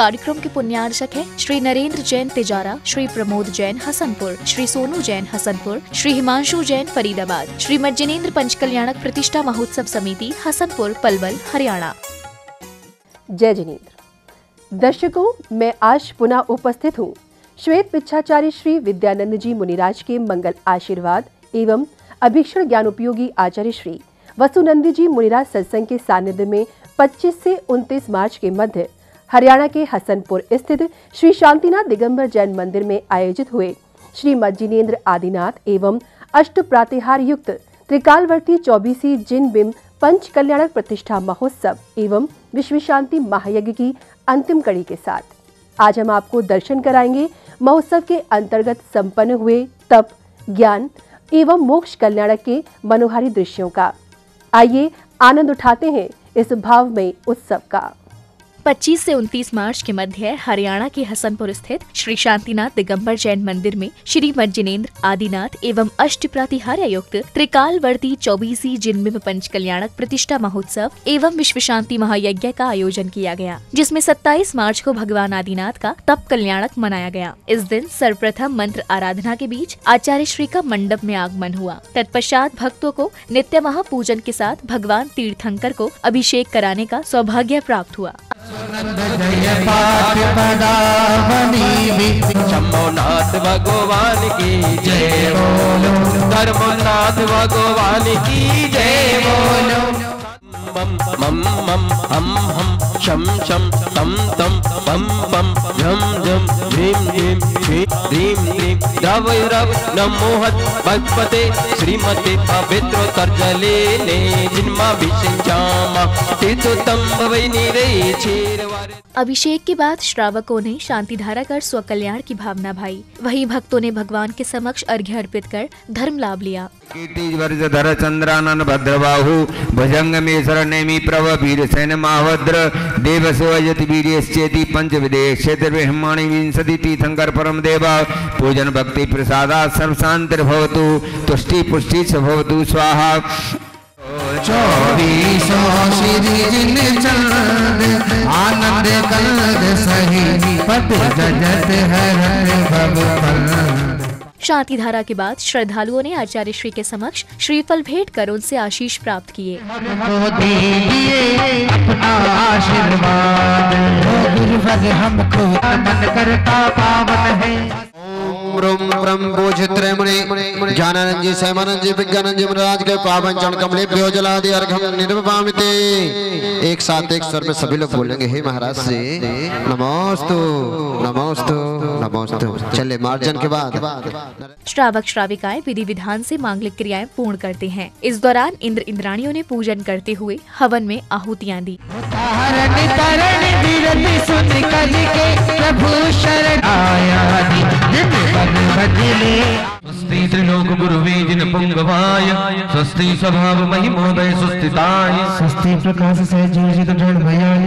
कार्यक्रम के पुण्यार्चक हैं श्री नरेंद्र जैन तिजारा, श्री प्रमोद जैन हसनपुर, श्री सोनू जैन हसनपुर, श्री हिमांशु जैन फरीदाबाद, श्रीमद जिनेंद्र पंचकल्याणक प्रतिष्ठा महोत्सव समिति हसनपुर पलवल हरियाणा। जय जिनेंद्र। दर्शकों, मैं आज पुनः उपस्थित हूँ श्वेत पिच्छाचार्य श्री विद्यानंद जी मुनिराज के मंगल आशीर्वाद एवं अभीक्षण ज्ञान उपयोगी आचार्य श्री वसुनंदी जी मुनिराज सत्संग के सानिध्य में 25 से 29 मार्च के मध्य हरियाणा के हसनपुर स्थित श्री शांतिनाथ दिगंबर जैन मंदिर में आयोजित हुए श्रीमद जिनेंद्र आदिनाथ एवं अष्ट प्रातिहार युक्त त्रिकालवर्ती 24वीं जिन बिम पंच कल्याणक प्रतिष्ठा महोत्सव एवं विश्व शांति महायज्ञ की अंतिम कड़ी के साथ आज हम आपको दर्शन कराएंगे महोत्सव के अंतर्गत संपन्न हुए तप, ज्ञान एवं मोक्ष कल्याणक के मनोहारी दृश्यों का। आइए आनंद उठाते हैं इस भावमय उत्सव का। 25 से 29 मार्च के मध्य हरियाणा के हसनपुर स्थित श्री शांतिनाथ दिगंबर जैन मंदिर में श्रीमद जिनेंद्र आदिनाथ एवं अष्ट प्रातिहार्य युक्त त्रिकालवर्ती 24वीं जिनबिंब पंच कल्याणक प्रतिष्ठा महोत्सव एवं विश्व शांति महायज्ञ का आयोजन किया गया, जिसमें 27 मार्च को भगवान आदिनाथ का तप कल्याणक मनाया गया। इस दिन सर्वप्रथम मंत्र आराधना के बीच आचार्य श्री का मंडप में आगमन हुआ। तत्पश्चात भक्तों को नित्य महापूजन के साथ भगवान तीर्थंकर को अभिषेक कराने का सौभाग्य प्राप्त हुआ। जय पाठ शंभुनाथ भगवान की जय बोलो, धर्मनाथ भगवान की जय बोलो। मम मम मम हम शम शम तम तम पम पम झम झम ह्रीम ह्रीम ह्रीम ह्रीम रव रव नमोहत भगवते श्रीमते पवित्र तर्जले ने जिन्माभिषेचामा तीर्थोत्तम भवै निरे छेरवार। अभिषेक के बाद श्रावकों ने शांति धारा कर स्वकल्याण की भावना भाई। वहीं भक्तों ने भगवान के समक्ष अर्घ्य अर्पित कर धर्म लाभ लिया। धर चंद्रानन भद्रबाहु भुजंग में शरणेमी प्रभ वीर सेन महाभद्र देव सोयति वीर्यश्चेति पंच विदेश क्षेत्र ब्रह्माणी विंशति तीर्थंकर परम देवा पूजन भक्ति प्रसादा सर्व शांति भवतु तुष्टि पुष्टि च भवतु स्वाहा। 24 श्री जिन चंद आनंद कलद सही पट जगत हरण भव फल। शांति धारा के बाद श्रद्धालुओं ने आचार्य श्री के समक्ष श्रीफल भेंट कर उनसे आशीष प्राप्त किए। अपना आशीर्वाद हमको मन करता पावन है। ब्रह्म ज्ञानानंद जी सहमानंद जी विज्ञानंद जी महाराज के पावन चरण कमलेभ्यो जलादि अर्घ्यं निर्वपामिते। एक साथ एक स्वर में सभी लोग बोलेंगे, हे महाराज से नमोस्तु नमोस्तु नमोस्तु। चले मार्जन के बाद श्रावक श्राविकाएं विधि विधान से मांगलिक क्रियाएं पूर्ण करते हैं। इस दौरान इंद्र इंद्राणियों ने पूजन करते हुए हवन में आहुतियां दी। स्वस्ति त्रिलोक गुरुवे जिन पुंगवाय स्वस्ति स्वभाव महिमोदय सुस्थिताय स्वस्ति प्रकाश से जोजित जड़ भयाय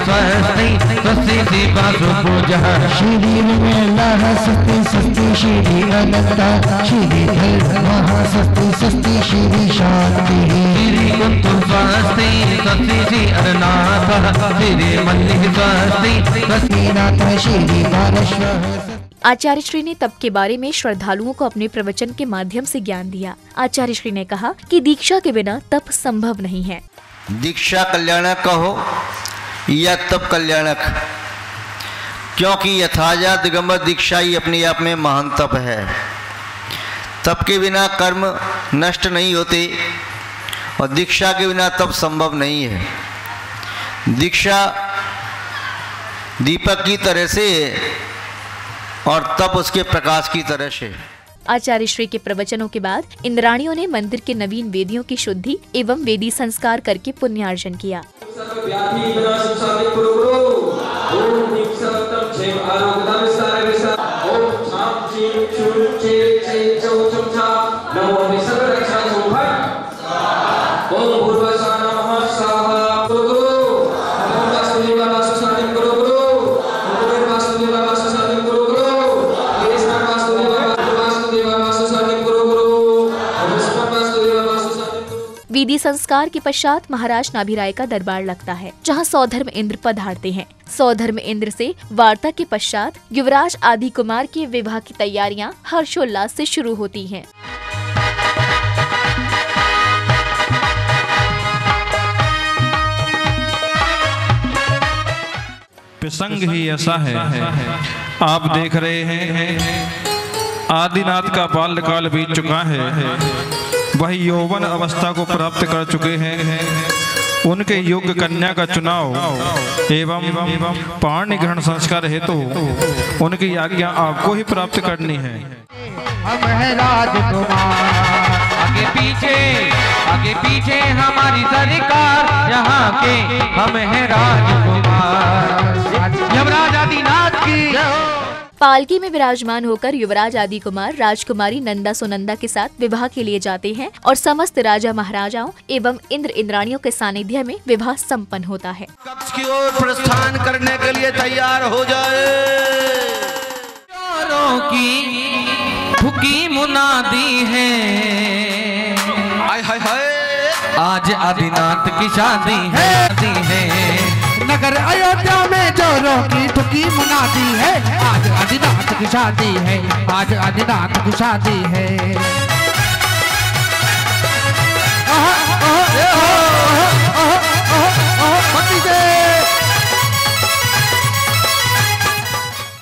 स्वस्ति स्वस्ति दीपासु पूजः श्री विमलाः स्वस्ति स्वस्ति श्री अनंता श्री धर्मः स्वस्ति स्वस्ति श्री शांति श्री कुंतु स्वस्ति स्वस्ति श्री अरनाथः श्री मल्लिक स्वस्ति स्वस्ति नाथ श्री पारश्वः। आचार्य श्री ने तप के बारे में श्रद्धालुओं को अपने प्रवचन के माध्यम से ज्ञान दिया। आचार्य श्री ने कहा कि दीक्षा के बिना तप संभव नहीं है। दीक्षा कल्याणक कहो या तप कल्याणक, क्योंकि यथाजा दिगंबर दीक्षा ही अपने आप में महान तप है। तप के बिना कर्म नष्ट नहीं होते और दीक्षा के बिना तप संभव नहीं है। दीक्षा दीपक की तरह से और तप उसके प्रकाश की तरह से। आचार्य श्री के प्रवचनों के बाद इंद्राणियों ने मंदिर के नवीन वेदियों की शुद्धि एवं वेदी संस्कार करके पुण्यार्जन किया। विधि संस्कार के पश्चात महाराज नाभिराय का दरबार लगता है, जहां सौधर्म इंद्र पधारते हैं। सौधर्म इंद्र से वार्ता के पश्चात युवराज आदि कुमार के विवाह की तैयारियां हर्षोल्लास से शुरू होती हैं। प्रसंग ही ऐसा है, आप देख रहे हैं आदिनाथ का बाल्यकाल बीत चुका है, वह यौवन अवस्था को प्राप्त कर चुके हैं। उनके योग्य कन्या का चुनाव एवं पाणी ग्रहण संस्कार हेतु उनकी आज्ञा आपको ही प्राप्त करनी है। हम है राजकुमार, आगे पीछे हमारी सरकार, यहाँ के हम है राजकुमार। यमराज आदिनाथ की पालकी में विराजमान होकर युवराज आदि कुमार राजकुमारी नंदा सुनंदा के साथ विवाह के लिए जाते हैं और समस्त राजा महाराजाओं एवं इंद्र इंद्राणियों के सानिध्य में विवाह संपन्न होता है। कक्ष की ओर प्रस्थान करने के लिए तैयार हो जाए। चोरों की भूखी मुनादी है, हाय हाय हाय, आज आदिनाथ की शादी है। नगर अयोध्या में चोरों की ठुकी मुनादी है, आज आदिनाथ की शादी है, आज आदिनाथ की शादी है।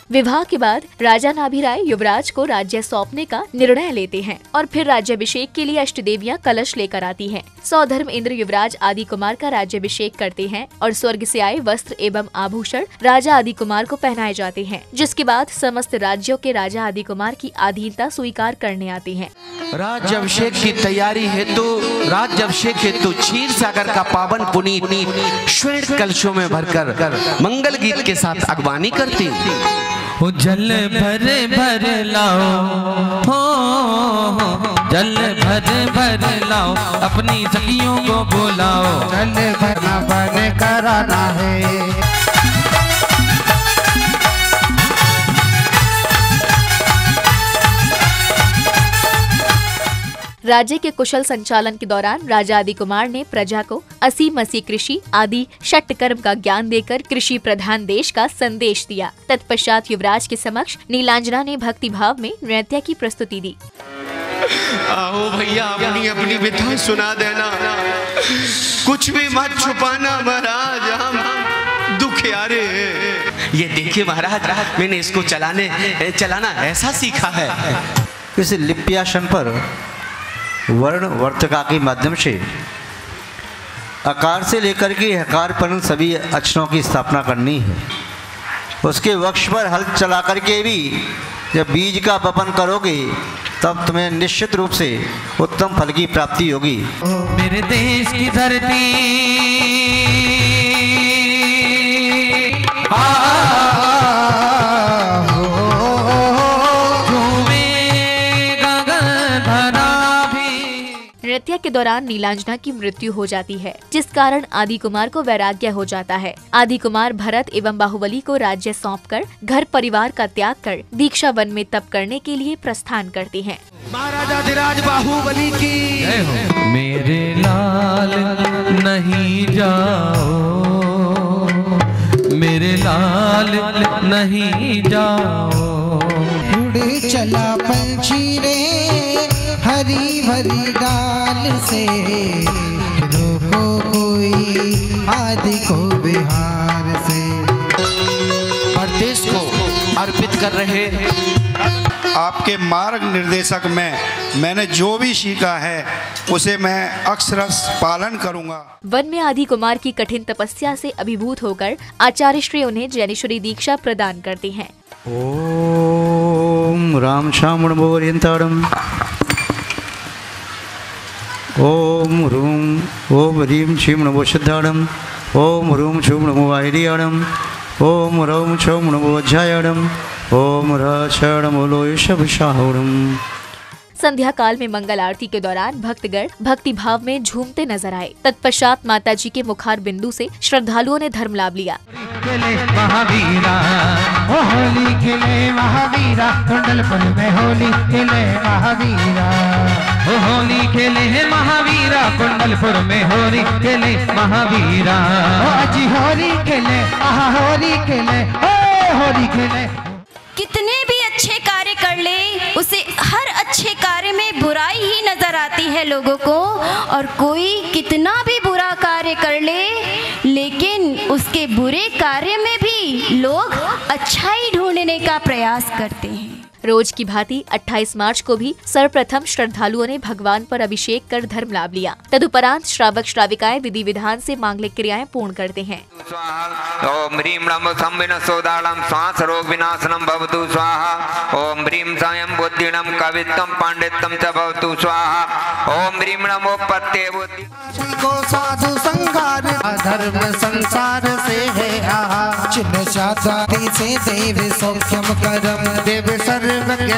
विवाह के बाद राजा नाभिराय युवराज को राज्य सौंपने का निर्णय लेते हैं और फिर राज्याभिषेक के लिए अष्टदेवियां कलश लेकर आती हैं। सौधर्म इंद्र युवराज आदि कुमार का राज्याभिषेक करते हैं और स्वर्ग से आए वस्त्र एवं आभूषण राजा आदि कुमार को पहनाए जाते हैं, जिसके बाद समस्त राज्यों के राजा आदि कुमार की अधीनता स्वीकार करने आते हैं। राज्याभिषेक की तैयारी राज्याभिषेक हेतु क्षीर सागर का पावन पुनीत श्वेत कलशों में भरकर मंगल गीत के साथ अगवानी करती। हो जल भर लाओ, हो जल भर लाओ, अपनी सखियों को बुलाओ, जल भर कराना है। राज्य के कुशल संचालन के दौरान राजा आदि कुमार ने प्रजा को असी मसी कृषि आदि षट कर्म का ज्ञान देकर कृषि प्रधान देश का संदेश दिया। तत्पश्चात युवराज के समक्ष नीलांजना ने भक्ति भाव में नृत्य की प्रस्तुति दी। आओ भैया, अपनी अपनी व्यथा सुना देना, कुछ भी मत छुपाना महाराज, हम दुखियारे। ये देखिए महाराज, मैंने इसको चलाना ऐसा सीखा है। इस लिप्यासन पर वर्ण वर्तिका के माध्यम से आकार से लेकर के हकार पर्यंत सभी अक्षरों की स्थापना करनी है। उसके वक्ष पर हल चला करके भी जब बीज का वपन करोगे तब तुम्हें निश्चित रूप से उत्तम फल की प्राप्ति होगी। मेरे देश की धरती नृत्य के दौरान नीलांजना की मृत्यु हो जाती है, जिस कारण आदि कुमार को वैराग्य हो जाता है। आदि कुमार भरत एवं बाहुबली को राज्य सौंपकर घर परिवार का त्याग कर दीक्षा वन में तप करने के लिए प्रस्थान करते हैं। महाराजाधिराज बाहुबली की। मेरे लाल नहीं जाओ, मेरे लाल नहीं जाओ, उड़े चला पंछी रे हरी भरी डाल से, रोको कोई आदि को बिहार से। देश को अर्पित कर रहे आपके मार्ग निर्देशक में मैंने जो भी सीखा है उसे मैं अक्षरश पालन करूंगा। वन में आदि कुमार की कठिन तपस्या से अभिभूत होकर आचार्य श्री उन्हें जैनेश्वरी दीक्षा प्रदान करते हैं। ओम राम श्याम नमोरियंतारम, ओम रूम ओम ह्रीम क्षीम नमो सिद्धाणम, ओम रूम क्षुम नमो आहिरियाणम, ओम रौम क्षौम नमो अध्यायाणम, ओम रणम लोयशभिषाहुरम। संध्या काल में मंगल आरती के दौरान भक्तगण भक्ति भाव में झूमते नजर आए। तत्पश्चात माता जी के मुखार बिंदु से श्रद्धालुओं ने धर्म लाभ लिया। महावीरा होली खेले महावीरा, कुंडलपुर में होली खेले महावीरा, होली खेले महावीरा। महावीरा कुंडलपुर में होली खेले महावीरा। अजी होली खेले, आहा होली खेले, ओ होली खेले। कितने भी अच्छे कार्य कर ले, उसे हर अच्छे कार्य में बुराई ही नजर आती है लोगों को। और कोई कितना भी बुरा कार्य कर ले, लेकिन उसके बुरे कार्य में भी लोग अच्छाई ढूंढने का प्रयास करते हैं। रोज की भांति 28 मार्च को भी सर्वप्रथम श्रद्धालुओं ने भगवान पर अभिषेक कर धर्म लाभ लिया। तदुपरांत श्रावक श्राविकाएं विधि विधान से मांगलिक क्रियाएं पूर्ण करते हैं। ओम ह्रीं नमो संविनसोदालम श्वास रोग विनाशनम भवतु स्वाहा। ओम ह्रीं स्वयं बुद्धिणम कवित्वम पांडित्यम च भवतु स्वाहा। ओम ह्रीं नमो पत्ते बुद्धि को साधु संगार धर्म संसार से है आहा। चिन्ह शादी से देव सौख्यम करम देव सर्वज्ञ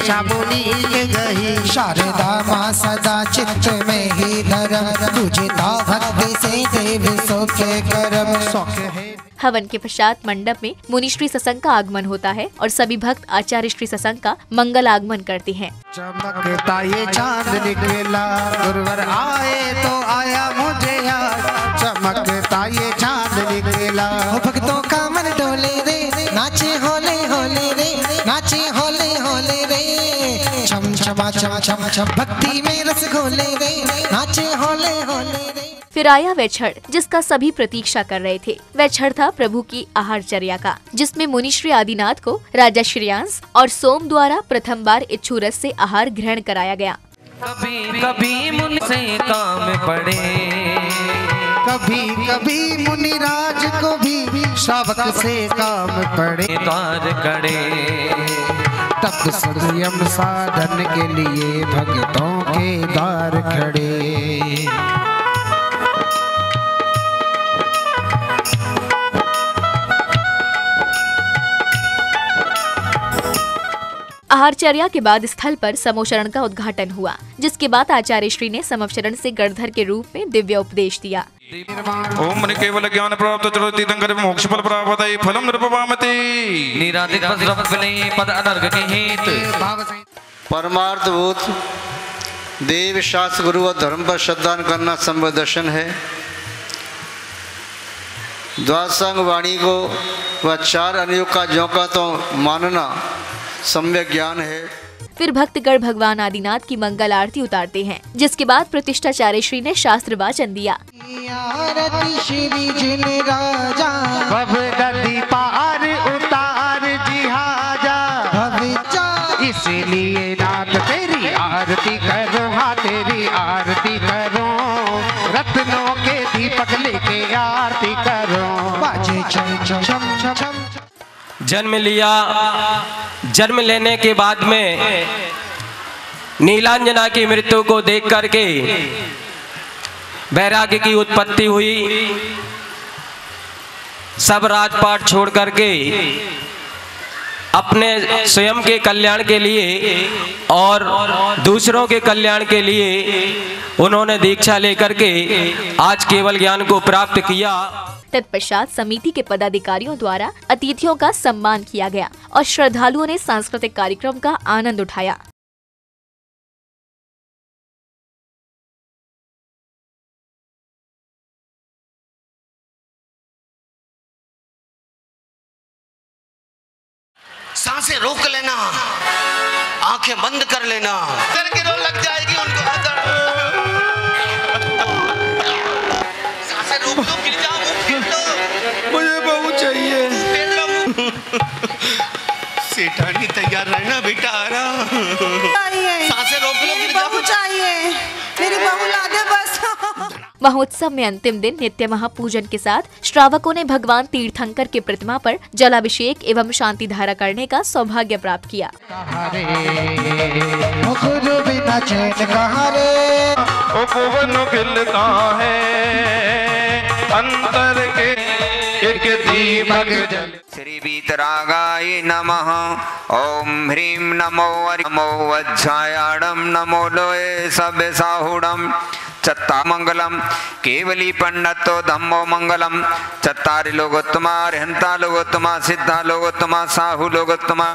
शामुनी के गही। शारदा माँ सदा चित्त में ही धर्म तुझता भक्ति से देव सौख्य करम सौख्य है। हवन के पश्चात मंडप में मुनिश्री सत्संग का आगमन होता है और सभी भक्त आचार्य श्री सत्संग का मंगल आगमन करते हैं। चमकता ये चांद निकला, गुरुवर आए तो आया मुझे याद। चमकता ये चांद निकला, भक्तों का मन डोले रे, नाचे होले होले रे, नाचे होले होले रे। छम छमा छम छम छम भक्ति में रस घोले रे, नाचे होले होले रे। फिर आया वह क्षण जिसका सभी प्रतीक्षा कर रहे थे। वह क्षण था प्रभु की आहारचर्या का, जिसमें मुनिश्री आदिनाथ को राजा श्रेयांस और सोम द्वारा प्रथम बार इच्छू रस से आहार ग्रहण कराया गया। कभी कभी मुनि से काम पड़े, कभी कभी मुनिराज को भी श्रावक से काम पड़े। द्वार कड़े तब संयम साधन के लिए भक्तों के द्वार खड़े। आहारचर्या के बाद स्थल पर समोचरण का उद्घाटन हुआ, जिसके बाद आचार्य श्री ने समवचरण से गणधर के रूप में दिव्य उपदेश दिया। ओम मनि केवल ज्ञान प्राप्त चरति तंकर मोक्ष फल प्राप्त फलम निरपवामते निरादित पद पद अनर्घ के हेत। परमार्थभूत देव शास्त्र गुरु व धर्म पर श्रद्धान करना संभव दर्शन है। द्वादशांग वाणी को व 4 अनुयोग का झोंका तो मानना सम्यक ज्ञान है। फिर भक्तगण भगवान आदिनाथ की मंगल आरती उतारते हैं, जिसके बाद प्रतिष्ठाचार्य श्री ने शास्त्र वाचन दिया। आरती श्री जिन राजा भव गति पार उतार जिहाजा भविचा। इसलिए नाथ तेरी आरती करो, हाँ तेरी आरती करो। रत्नों के दीपक लेके आरती करो। बाजे छम छम छम छम। जन्म लिया, जन्म लेने के बाद में नीलांजना की मृत्यु को देख करके वैराग्य की उत्पत्ति हुई। सब राजपाट छोड़ करके अपने स्वयं के कल्याण के लिए और दूसरों के कल्याण के लिए उन्होंने दीक्षा लेकर के आज केवल ज्ञान को प्राप्त किया। तत्पश्चात समिति के पदाधिकारियों द्वारा अतिथियों का सम्मान किया गया और श्रद्धालुओं ने सांस्कृतिक कार्यक्रम का आनंद उठाया। सांसें रोक लेना, आंखें बंद कर लेना, सर की रोक लग जाएगी उनको। सांसें रोक लो, गिर जाओ, मुझे बहू चाहिए। सेठानी तैयार रहना बेटा, आ रहा। सांसें रोक लो, गिर जाओ। बहू चाहिए, मेरी बहू ला दे बस। महोत्सव में अंतिम दिन नित्य महापूजन के साथ श्रावकों ने भगवान तीर्थंकर के प्रतिमा पर जलाभिषेक एवं शांति धारा करने का सौभाग्य प्राप्त किया। अंतर के एक दीपक जल। श्री वीतरागाय नमः। ओम ह्रीं नमो वज्रायाणं नमो लोये सभ्य साहुडं। चत्ता मंगलम केवली पंडितो धम्मो मंगलम। चत्तारि लोकोत्तमा रहंता लोकोत्तमा सिद्धा लोकोत्तमा साहु लोकोत्तमा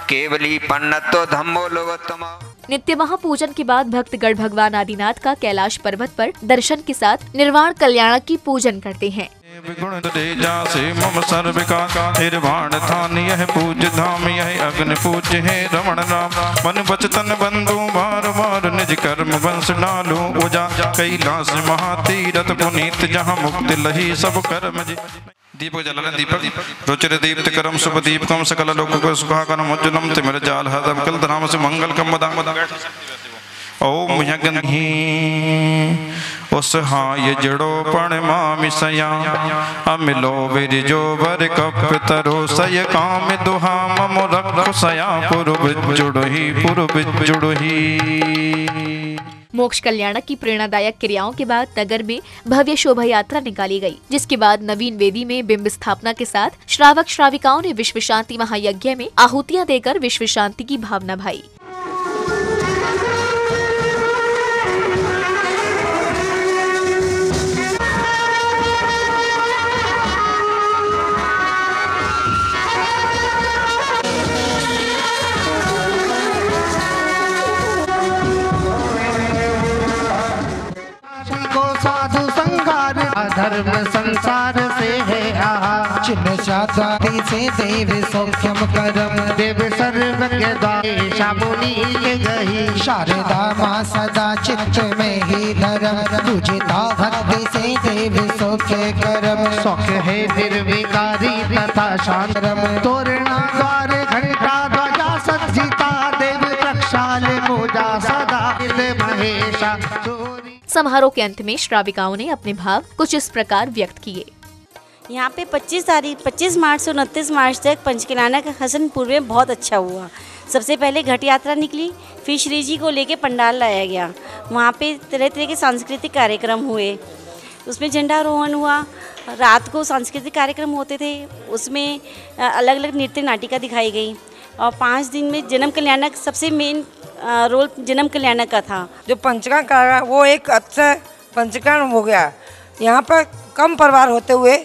केवली पंडितो धम्मो लोकोत्तमा। नित्य महापूजन के बाद भक्तगण भगवान आदिनाथ का कैलाश पर्वत पर दर्शन के साथ निर्वाण कल्याणक की पूजन करते हैं। मम सर्विका निर्वाण थान यह पूज धाम यह अग्नि पूज्य है रमण राम मन बचतन बंधु बार बार निज कर्म वंश डालो ओजा कैलाश महातीरथ पुनीत जहाँ मुक्ति लही सब कर्म। दीपक जलन दीपक रुचिर दीप्त करम शुभ दीपकम सकल लोक सुखाकरम उज्ज्वलम तिमिर जाल हदम कल धराम से मंगल कम ओम यज्ञ उस हाय जड़ो पणमा मिसया अमिलो विरजो वर कप तरो सय काम दुहा मम रख सया पुरु जुड़ही। मोक्ष कल्याणक की प्रेरणादायक क्रियाओं के बाद नगर में भव्य शोभा यात्रा निकाली गई, जिसके बाद नवीन वेदी में बिंब स्थापना के साथ श्रावक श्राविकाओं ने विश्व शांति महायज्ञ में आहुतियां देकर विश्व शांति की भावना भाई। साधु संगार धर्म संसार से है आहा चिन्ह शादी से देव सौख्यम करम देव सर्वज्ञ द्वारेशा मुनि के गही शारदा माँ सदा चित्त में ही धर्म पूजिता भक्ति से देव सौख्य करम सौख्य है निर्विकारी तथा शांतरम तोरणा द्वार घंटा ध्वजा सज्जिता देव प्रक्षाल पूजा सदा महेशा। समारोह के अंत में श्राविकाओं ने अपने भाव कुछ इस प्रकार व्यक्त किए। यहाँ पे 25 मार्च से 29 मार्च तक पंचकल्याणक हसनपुर में बहुत अच्छा हुआ। सबसे पहले घट यात्रा निकली, फिर श्री जी को लेके पंडाल लाया गया। वहाँ पे तरह तरह के सांस्कृतिक कार्यक्रम हुए, उसमें झंडारोहण हुआ। रात को सांस्कृतिक कार्यक्रम होते थे, उसमें अलग अलग नृत्य नाटिका दिखाई गई। और 5 दिन में जन्म कल्याणक सबसे मेन रोल जन्म कल्याणक का था। जो पंचकरण का वो एक अच्छा पंचकरण हो गया। यहाँ पर कम परिवार होते हुए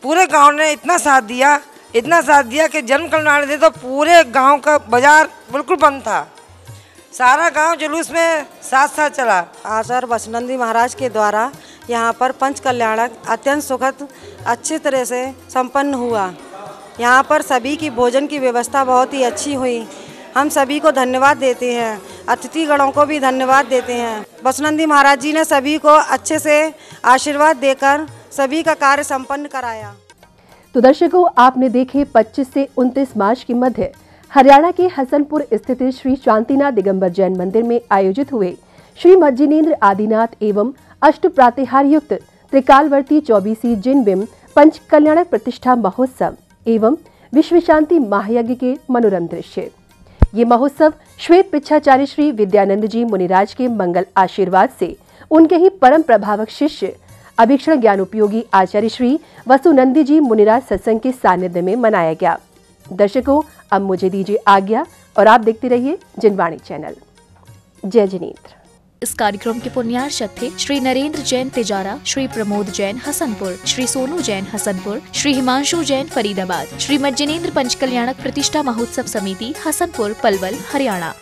पूरे गांव ने इतना साथ दिया कि जन्म कल्याण दे तो पूरे गांव का बाजार बिल्कुल बंद था। सारा गांव जुलूस में साथ साथ चला। आचार्य बसनंदी महाराज के द्वारा यहाँ पर पंच कल्याणक अत्यंत सुखद अच्छी तरह से संपन्न हुआ। यहाँ पर सभी की भोजन की व्यवस्था बहुत ही अच्छी हुई। हम सभी को धन्यवाद देते हैं, अतिथिगणों को भी धन्यवाद देते हैं। बसनंदी महाराज जी ने सभी को अच्छे से आशीर्वाद देकर सभी का कार्य संपन्न कराया। तो दर्शकों, आपने देखे 25 से 29 मार्च के मध्य हरियाणा के हसनपुर स्थित श्री शांतिनाथ दिगंबर जैन मंदिर में आयोजित हुए श्री मज्जिनेन्द्र आदिनाथ एवं अष्ट प्रातिहार युक्त त्रिकालवर्ती 24 जिनबिंब पंच कल्याणक प्रतिष्ठा महोत्सव एवं विश्व शांति महायज्ञ के मनोरम दृश्य। ये महोत्सव श्वेत पिच्छाचार्य श्री विद्यानंद जी मुनिराज के मंगल आशीर्वाद से उनके ही परम प्रभावक शिष्य अभीक्षण ज्ञान उपयोगी आचार्य श्री वसुनंदी जी मुनिराज सत्संग के सानिध्य में मनाया गया। दर्शकों, अब मुझे दीजिए आज्ञा और आप देखते रहिए जनवाणी चैनल। जय जिनेन्द्र। इस कार्यक्रम के पुण्यार्चक थे श्री नरेंद्र जैन तिजारा, श्री प्रमोद जैन हसनपुर, श्री सोनू जैन हसनपुर, श्री हिमांशु जैन फरीदाबाद, श्री मज्जिनेन्द्र पंच कल्याणक प्रतिष्ठा महोत्सव समिति हसनपुर पलवल हरियाणा।